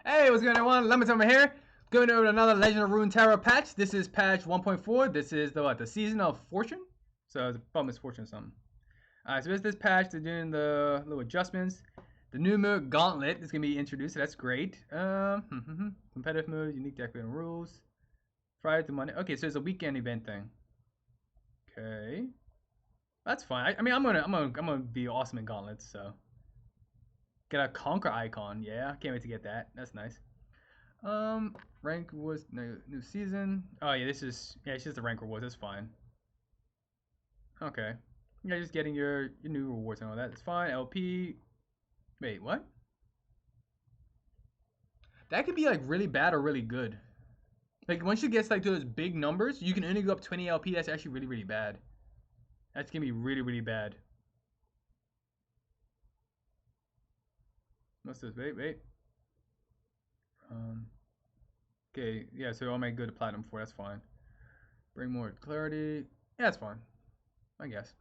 Hey, what's going on, everyone? Lamatama here. Going over another Legend of Runeterra patch. This is patch 1.4. This is the season of fortune. So it's a misfortune or something. Alright, so this patch. They're doing the little adjustments. The new mode Gauntlet is gonna be introduced. So that's great. Competitive mode, unique decorating rules. Friday to Monday. Okay, so it's a weekend event thing. Okay, that's fine. I mean, I'm gonna be awesome in Gauntlets. So get a conquer icon. Yeah, can't wait to get that. That's nice. Rank was new season. Oh yeah, it's just the rank rewards. That's fine. Okay, yeah, just getting your new rewards and all that. It's fine. LP. Wait, what? That could be like really bad or really good. Like once you get like to those big numbers, you can only go up 20 LP. That's actually really bad. That's gonna be really bad. What's this? Wait. Okay, yeah. So I'll make good to platinum 4. That's fine. Bring more clarity. Yeah, that's fine. I guess.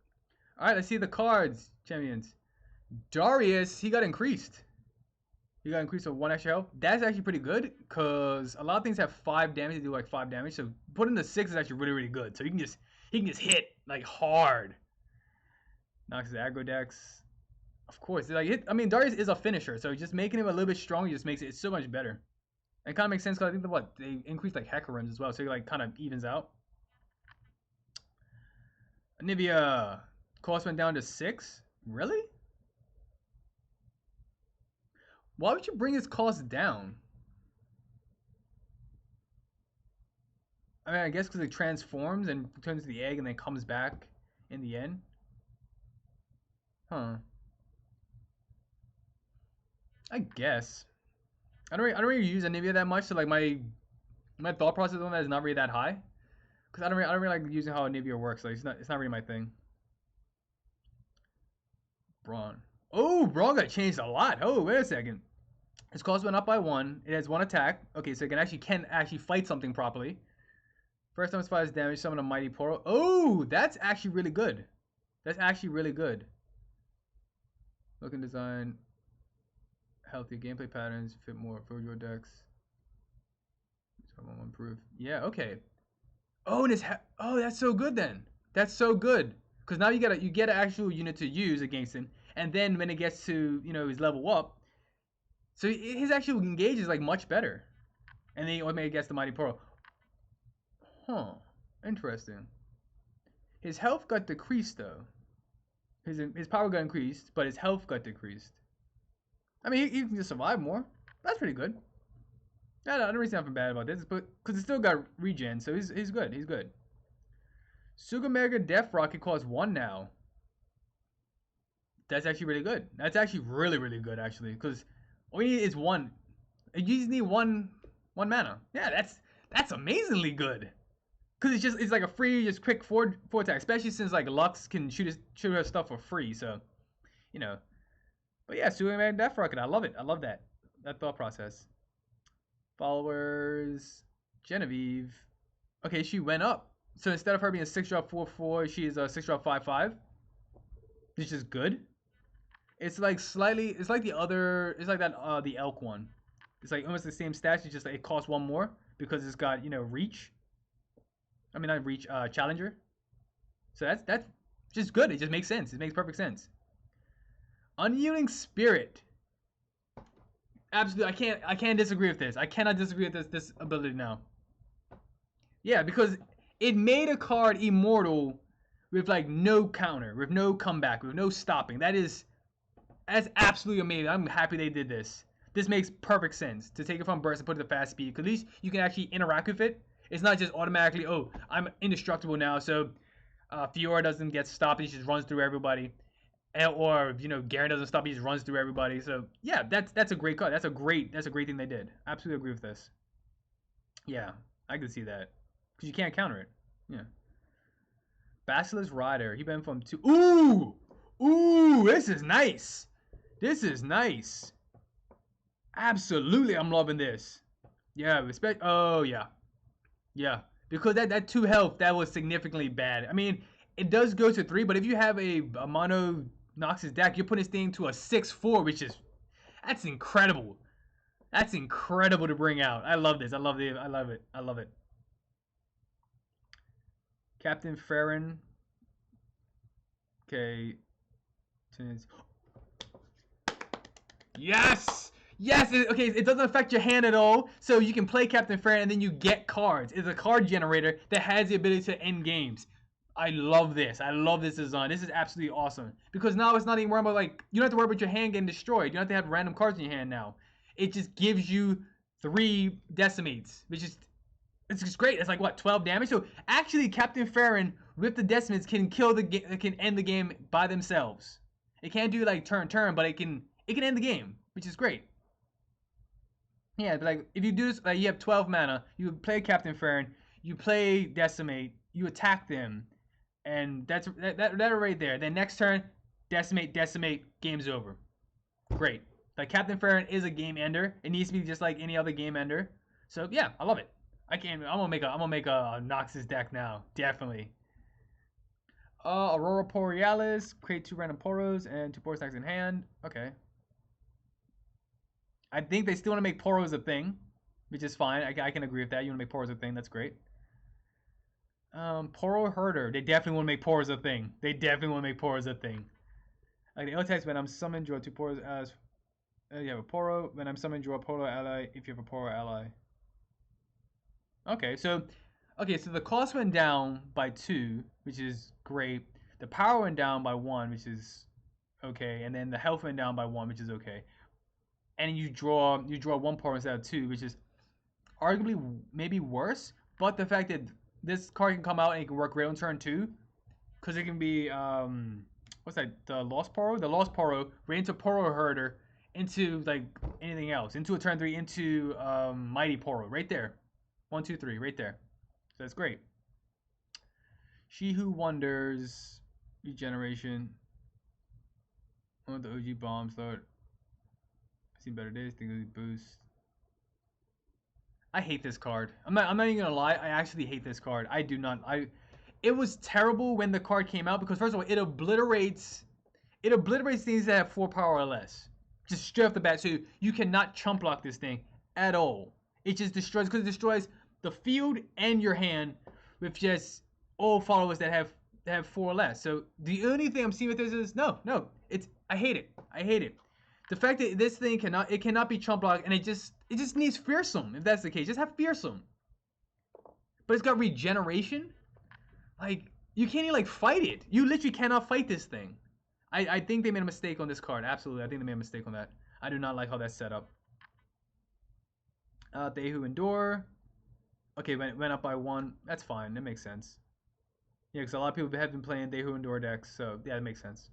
All right, let's see the cards, champions. Darius, he got increased. He got increased to 1 extra health. That's actually pretty good because a lot of things have 5 damage. They do like 5 damage. So putting the 6 is actually really good. So he can just hit like hard. Knocks his aggro dex. Of course, like I mean, Darius is a finisher, so just making him a little bit stronger just makes it so much better. It kind of makes sense because I think they increased like hacker runs as well, so it like kind of evens out. Anivia cost went down to 6. Really? Why would you bring his cost down? I mean, I guess because it transforms and turns to the egg and then comes back in the end. Huh. I guess. I don't really use Anivia that much, so like my thought process on that is not really that high. Because I don't really like using how Anivia works. Like it's not really my thing. Braun. Oh, Braun got changed a lot. Oh, wait a second. His cost went up by 1. It has 1 attack. Okay, so it can actually fight something properly. First time it fires damage, summon a mighty portal. Oh, that's actually really good. That's actually really good. Look and design. Healthy gameplay patterns fit more for your decks. Someone improve. Yeah, okay. Oh, and oh, that's so good then. That's so good. Because now you get an actual unit to use against him, and then when it gets to his level up, so his actual engage is like much better, and then he automatically gets the mighty pearl. Huh? Interesting. His health got decreased though. His power got increased, but his health got decreased. I mean, he can just survive more. That's pretty good. I don't really see nothing bad about this, but because it still got regen, so he's good. He's good. Sugar Mega Death Rocket costs 1 now. That's actually really good. That's actually really good actually, because all you need is 1. You just need one mana. Yeah, that's amazingly good. Because it's like a free, just quick forward attack, especially since like Lux can shoot her stuff for free. So, But yeah, Sugar Mega Death Rocket. I love it. I love that thought process. Followers, Genevieve. Okay, she went up. So instead of her being a 6-drop 4/4, she's a 6-drop 5/5. Which is good. It's like slightly. It's like the other. It's like that. The elk one. It's like almost the same stats. It's just like it costs 1 more because it's got reach. I mean not reach. Challenger. So that's just good. It just makes sense. It makes perfect sense. Unyielding Spirit. Absolutely, I can't disagree with this. I cannot disagree with this ability now. Yeah, because it made a card immortal with like no counter, with no comeback, with no stopping. That's absolutely amazing. I'm happy they did this. This makes perfect sense to take it from burst and put it to fast speed. Because at least you can actually interact with it. It's not just automatically, oh, I'm indestructible now, so Fiora doesn't get stopped. He just runs through everybody. Or Garen doesn't stop. He just runs through everybody. So yeah, that's a great card. That's a great thing they did. Absolutely agree with this. Yeah, I can see that because you can't counter it. Yeah. Basilisk Rider. He went from 2. Ooh, this is nice. This is nice. Absolutely, I'm loving this. Yeah, respect. Oh yeah, yeah. Because that 2 health that was significantly bad. I mean, it does go to 3, but if you have a mono Noxus deck, you're putting this thing to a 6/4, that's incredible. That's incredible to bring out. I love this. I love it. I love it. I love it. Captain Farron. Okay. Yes! Yes! Okay, it doesn't affect your hand at all, so you can play Captain Farron and then you get cards. It's a card generator that has the ability to end games. I love this. I love this design. This is absolutely awesome. Because now it's not even worrying about, like, you don't have to worry about your hand getting destroyed. You don't have to have random cards in your hand now. It just gives you 3 decimates, which is, it's just great. It's like, what, 12 damage? So actually, Captain Farron with the decimates can kill the game, can end the game by themselves. It can't do like turn, but it can end the game, which is great. Yeah, but like if you do this, like you have 12 mana, you play Captain Farron, you play Decimate, you attack them, and that right there. Then next turn, Decimate, game's over. Great. Like Captain Farron is a game ender. It needs to be just like any other game ender. So yeah, I love it. I'm gonna make a Noxus deck now, definitely. Aurora Borealis, create 2 random Poros and 2 Poro stacks in hand. Okay. I think they still want to make Poros a thing, which is fine. I can agree with that. You want to make Poros a thing, that's great. Poro Herder. They definitely want to make Poros a thing. They definitely want to make Poros a thing. Like the text when I'm summoned, draw 2 Poros as you have a Poro. When I'm summoned, draw a Poro ally if you have a Poro ally. Okay, so the cost went down by 2, which is great. The power went down by 1, which is okay, and then the health went down by 1, which is okay. And you draw 1 power instead of 2, which is arguably maybe worse. But the fact that this card can come out and it can work great on turn 2, because it can be what's that? The Lost Poro, right into Poro Herder, into like anything else, into a turn 3, into Mighty Poro, right there. 1, 2, 3, right there. So that's great. She Who Wonders, regeneration. One of the OG bombs, though. Seen better days, think of boost. I hate this card. I'm not even gonna lie. I actually hate this card. I do not. It was terrible when the card came out because first of all, it obliterates things that have 4 power or less. Just straight off the bat, so you cannot chump block this thing at all. It just destroys because it destroys the field and your hand with just all followers that have 4 or less. So the only thing I'm seeing with this is no. I hate it. I hate it. The fact that this thing cannot be chump blocked, and it just needs fearsome. If that's the case, just have fearsome. But it's got regeneration. Like you can't even like fight it. You literally cannot fight this thing. I think they made a mistake on this card. Absolutely, I think they made a mistake on that. I do not like how that's set up. They Who Endure. Okay, went up by 1. That's fine. That makes sense. Yeah, because a lot of people have been playing They Who Endure decks, so yeah, it makes sense.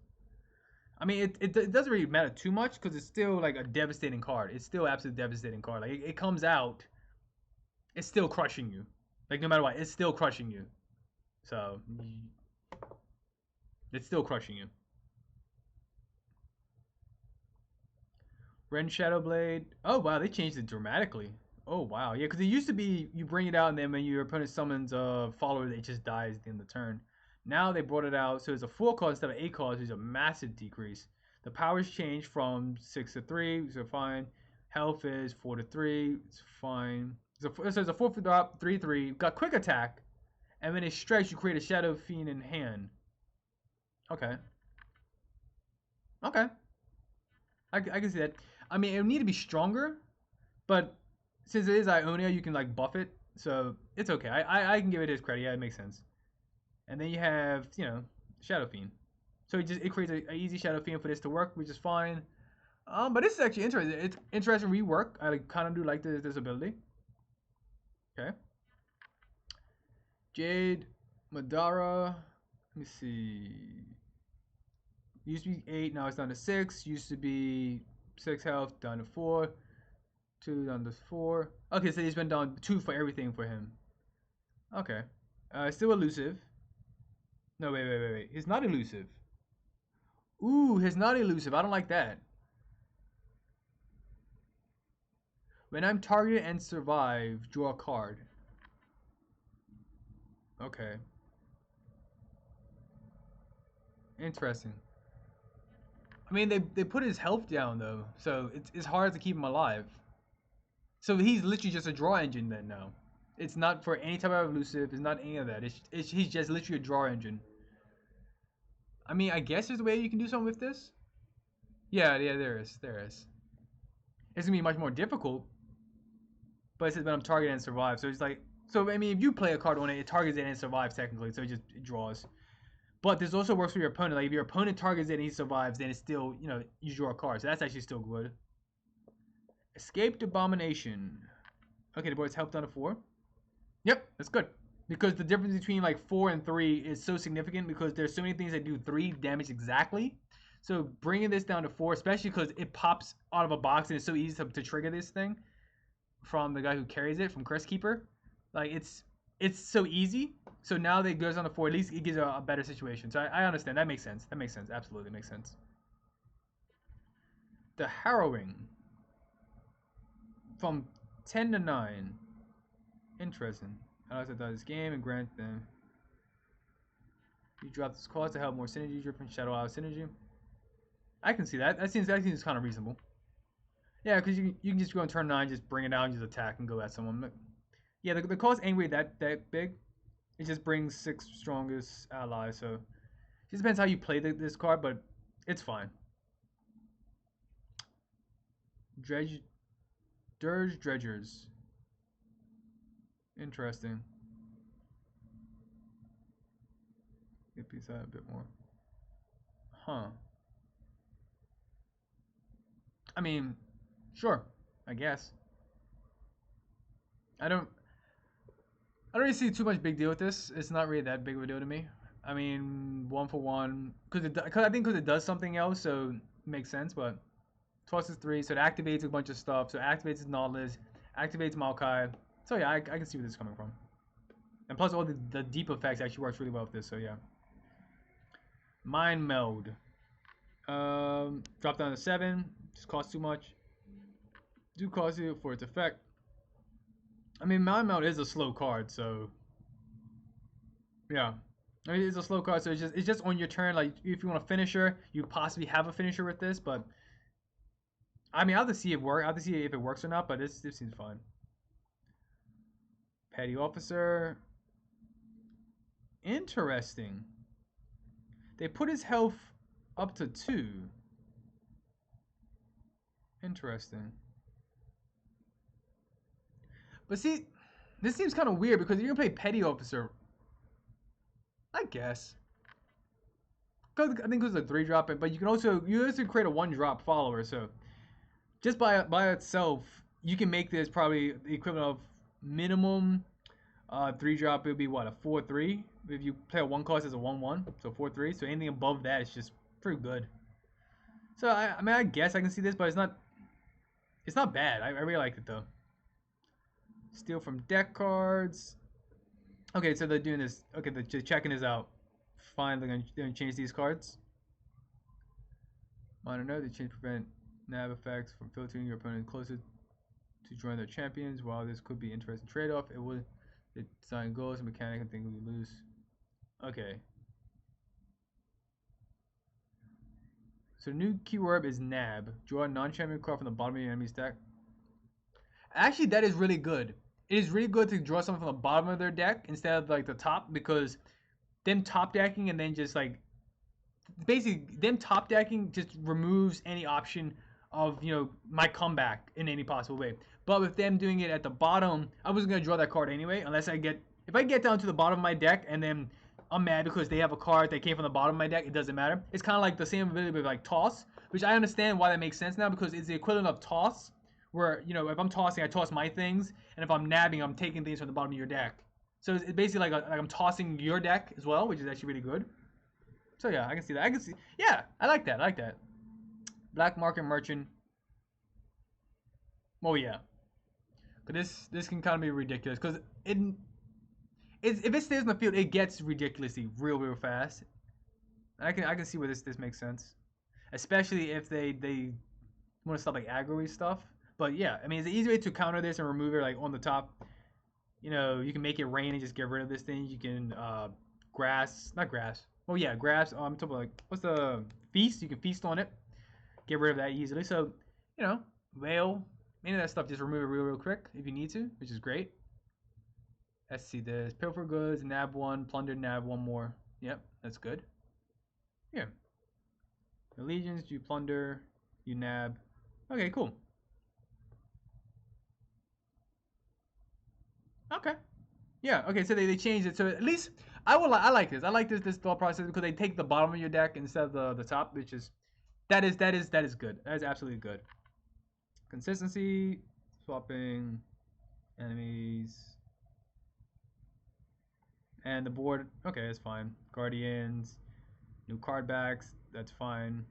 I mean, it doesn't really matter too much because it's still like a devastating card. It's still absolutely devastating card. Like it comes out, it's still crushing you. Like no matter what, it's still crushing you. So it's still crushing you. Ren Shadowblade. Oh wow, they changed it dramatically. Oh wow, yeah, because it used to be you bring it out and then when your opponent summons a follower, it just dies at the end of the turn. Now they brought it out, so it's a 4 cost instead of 8 cost, which is a massive decrease. The powers changed from 6 to 3, so fine. Health is 4 to 3, it's fine. So it's a 4 drop, 3/3. Got quick attack, and when it strikes, you create a Shadow Fiend in hand. Okay. Okay. I can see that. I mean, it would need to be stronger, but since it is Ionia, you can like buff it, so it's okay. I can give it his credit. Yeah, it makes sense. And then you have, Shadow Fiend. So it creates an easy Shadow Fiend for this to work, which is fine. But this is actually interesting. It's interesting rework. I kind of do like this ability. Okay. Jade, Madara. Let me see. Used to be 8, now it's down to 6. Used to be 6 health, down to 4. 2 down to 4. Okay, so he's been down 2 for everything for him. Okay. Still elusive. No, wait. He's not elusive. Ooh, he's not elusive. I don't like that. When I'm targeted and survive, draw a card. Okay. Interesting. I mean, they put his health down, though, so it's hard to keep him alive. So he's literally just a draw engine then now. It's not for any type of elusive. It's not any of that. He's just literally a draw engine. I mean, I guess there's a way you can do something with this. Yeah, there is. There is. It's gonna be much more difficult, but it says when I'm targeted and survive. So it's like, so I mean, if you play a card on it, it targets it and it survives technically. So it draws. But this also works for your opponent. Like if your opponent targets it and he survives, then it's still, you draw a card. So that's actually still good. Escaped Abomination. Okay, the board's helped on a 4. Yep, that's good. Because the difference between like 4 and 3 is so significant because there's so many things that do 3 damage exactly. So bringing this down to 4, especially because it pops out of a box and it's so easy to trigger this thing from the guy who carries it, from Curse Keeper. Like it's so easy. So now that it goes on the 4, at least it gives a better situation. So I understand. That makes sense. That makes sense. Absolutely makes sense. The Harrowing. From 10 to 9. Interesting. I like to die this game and grant them. You drop this cost to help more synergy driven Shadow Isle synergy. I can see that. That seems kind of reasonable. Yeah, because you can just go on turn 9, just bring it out and just attack and go at someone. But yeah, the cost ain't really that big. It just brings 6 strongest allies, so it just depends how you play this card, but it's fine. Dirge Dredgers. Interesting. Get piece out a bit more. Huh. I mean, sure, I guess. I don't really see too much big deal with this. It's not really that big of a deal to me. I mean, 1 for 1, because I think it does something else, so it makes sense. But tosses 3, so it activates a bunch of stuff. So it activates Nautilus, activates Maokai. So yeah, I can see where this is coming from. And plus, all the deep effects actually works really well with this. So yeah. Mind Meld. Drop down to 7. Just costs too much. Do cost you for its effect. I mean, Mind Meld is a slow card, so yeah. I mean, it's a slow card, so it's just on your turn. Like if you want a finisher, you possibly have a finisher with this, but I mean, I'll have to see it work. I'll have to see if it works or not, but this seems fine. Petty Officer. Interesting. They put his health up to 2. Interesting. But see, this seems kind of weird because you're gonna play Petty Officer. I guess. I think it was a 3-drop, but you can also create a 1-drop follower. So just by itself, you can make this probably the equivalent of minimum 3-drop. It would be what, a 4/3 if you play a 1 cost as a 1/1, so 4/3. So anything above that is just pretty good. So I mean, I guess I can see this, but it's not bad. I really like it though. Steal from deck cards. Okay, so they're doing this. Okay, they're checking this out. Fine, they're gonna change these cards. Minor note: they change prevent nav effects from filtering your opponent closer to join their champions. While this could be an interesting trade-off, it would design goals and mechanic and think we lose. Okay. So new keyword is nab. Draw a non-champion card from the bottom of your enemy's deck. Actually, that is really good. It is really good to draw something from the bottom of their deck instead of like the top, because them top decking and then just like basically them top decking just removes any option of my comeback in any possible way. But with them doing it at the bottom, I wasn't gonna draw that card anyway unless if I get down to the bottom of my deck and then I'm mad because they have a card that came from the bottom of my deck. It doesn't matter. It's kind of like the same ability with like toss, which I understand why that makes sense now because it's the equivalent of toss, where if I'm tossing, I toss my things, and if I'm nabbing, I'm taking things from the bottom of your deck. So it's basically like I'm tossing your deck as well, which is actually really good. So yeah, I can see that. Yeah, I like that. I like that. Black Market Merchant. Oh yeah, but this can kind of be ridiculous because if it stays on the field, it gets ridiculously real fast. I can see where this makes sense, especially if they want to stop like aggro-y stuff. But yeah, I mean, it's an easy way to counter this and remove it like on the top. You can make it rain and just get rid of this thing. You can not grass. Oh yeah, grass. I'm talking about like what's the feast? You can feast on it, get rid of that easily. So whale. Any of that stuff, just remove it real quick if you need to, which is great. Let's see this. Pilfer goods, nab one, plunder, nab one more. Yep, that's good. Yeah. Allegiance, you plunder, you nab. Okay, cool. Okay. Yeah. Okay. So they changed it. So at least I like this. I like this thought process because they take the bottom of your deck instead of the top, which is that is good. That is absolutely good. Consistency, swapping enemies, and the board. Okay, that's fine. Guardians, new card backs. That's fine.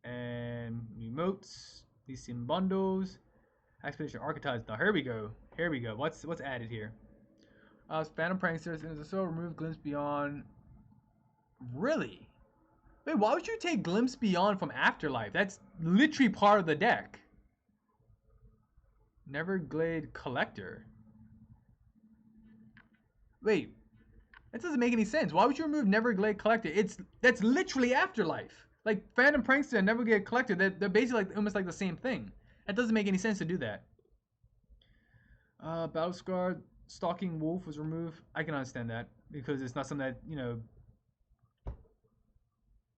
And emotes. These seem bundles. Expedition archetypes. Now here we go. Here we go. What's added here? Phantom Pranksters and so remove Glimpse Beyond. Really? Wait, why would you take Glimpse Beyond from Afterlife? That's literally part of the deck. Neverglade Collector. Wait, that doesn't make any sense. Why would you remove Neverglade Collector? That's literally Afterlife. Like Phantom Prankster and Neverglade Collector, they're basically like almost like the same thing. That doesn't make any sense to do that. Battle Scar Stalking Wolf was removed. I can understand that because it's not something that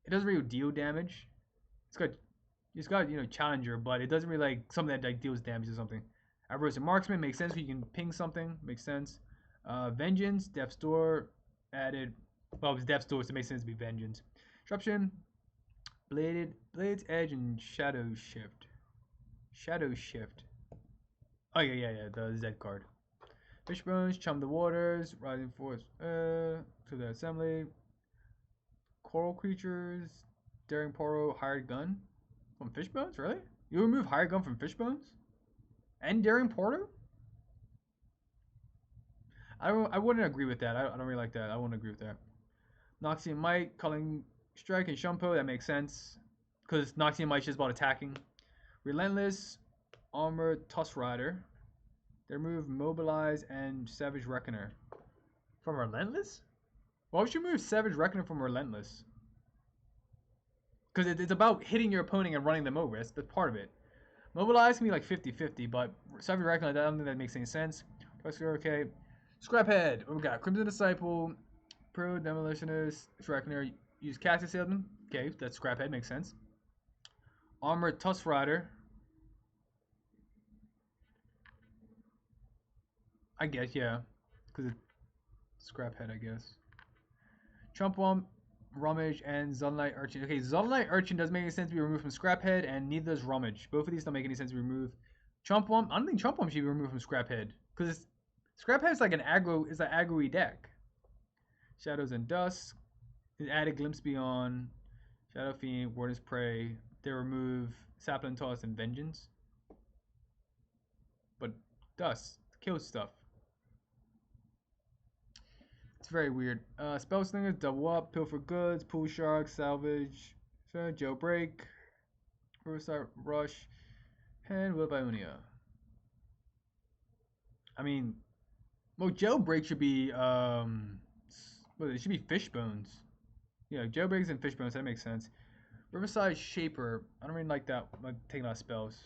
it doesn't really deal damage. It's got Challenger, but it doesn't really like something that like deals damage or something. Averse Marksman makes sense. You can ping something, makes sense. Vengeance, Death's Door added. Well, it's Death's Door, so it makes sense to be Vengeance. Disruption, Blade's Edge, and Shadow Shift. Shadow Shift. Oh yeah, the Z card. Fishbones, Chum the Waters, Rising Force, to the Assembly. Coral Creatures, Daring Poro, Hired Gun. From Fishbones, really? You remove Hired Gun from Fishbones? And Daring Porter? I wouldn't agree with that. I don't really like that. I wouldn't agree with that. Noxian Might, Culling Strike, and Shumpo, that makes sense. Because Noxian Might is just about attacking. Relentless, Armor, Tusk Rider. They remove Mobilize and Savage Reckoner. From Relentless? Why would you move Savage Reckoner from Relentless? Because it's about hitting your opponent and running them over. That's part of it. Mobilize can be like 50-50, but Savage Reckoner, I don't think that makes any sense. Okay. Scraphead. What we got? Crimson Disciple, Pro Demolitionist, Reckoner. Use Cactus Salesman. Okay, that's Scraphead, makes sense. Armored Tusk Rider. I guess, yeah. Because it's Scraphead, I guess. Chumpwump, Rummage, and Zunlight Urchin. Okay, Zunlight Urchin doesn't make any sense to be removed from Scraphead, and neither does Rummage. Both of these don't make any sense to be removed. Chumpwump, I don't think Chumpwump should be removed from Scraphead, because Scraphead is like an aggro-y deck. Shadows and Dusk. It added Glimpse Beyond. Shadow Fiend, Warden's Prey. They remove Sapling Toss and Vengeance. But Dust kills stuff. It's very weird. Spellslingers, Double Up, Pilfer Goods, Pool Shark, Salvage, Jailbreak, Riverside Rush, and Will by Unia. I mean, well, Jailbreak should be, it should be Fishbones. Yeah, Jailbreaks and Fishbones, that makes sense. Riverside Shaper, I don't really like that, like taking out spells.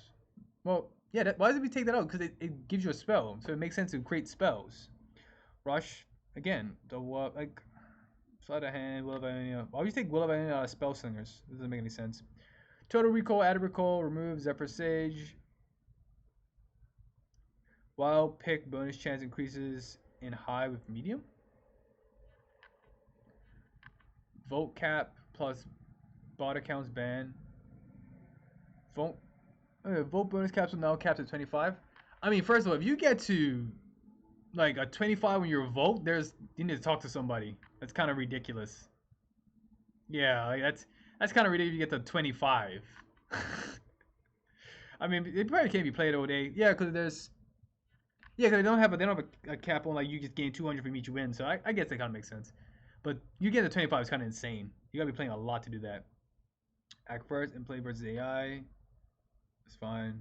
Well, yeah, why does it take that out? Because it gives you a spell, so it makes sense to create spells. Rush, again, like sleight of hand, Will of Ionia. Why would you take Will of Ionia out of Spell Slingers? It doesn't make any sense. Total Recall, added Recall, remove Zephyr Sage. Wild Pick bonus chance increases in high with medium. Volt cap plus bot accounts ban. Volt bonus caps are now capped at 25. I mean, first of all, if you get to like a 25 when you're a Volt, you need to talk to somebody. That's kind of ridiculous. Yeah, like that's kind of ridiculous. You get to 25. I mean, it probably can't be played all day. Yeah, because cause they don't have a cap on like you just gain 200 from each win. So I guess that kind of makes sense. But you get to 25 is kind of insane. You gotta be playing a lot to do that. Act first and play versus AI. It's fine.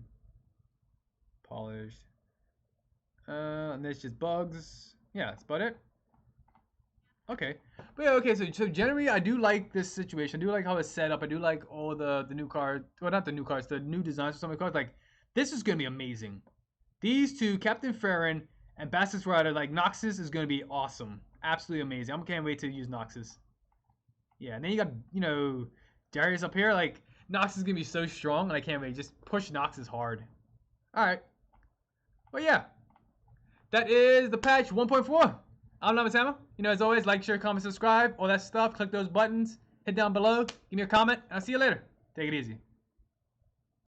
Polished. And there's just bugs. Yeah, that's about it. Okay. But yeah, okay, so generally I do like this situation. I do like how it's set up. I do like all the new cards. Well, not the new cards, the new designs for some of the cards. Like This is going to be amazing. These two, Captain Farron and Bassus Rider, like Noxus is going to be awesome. Absolutely amazing. I can't wait to use Noxus. Yeah, and then you got, you know, Darius up here. Like, Noxus is going to be so strong, and I can't wait. Just push Noxus hard. Alright. Well, yeah. That is the patch 1.4. I'm Lamatama. You know, as always, like, share, comment, subscribe, all that stuff. Click those buttons. Hit down below. Give me a comment. I'll see you later. Take it easy.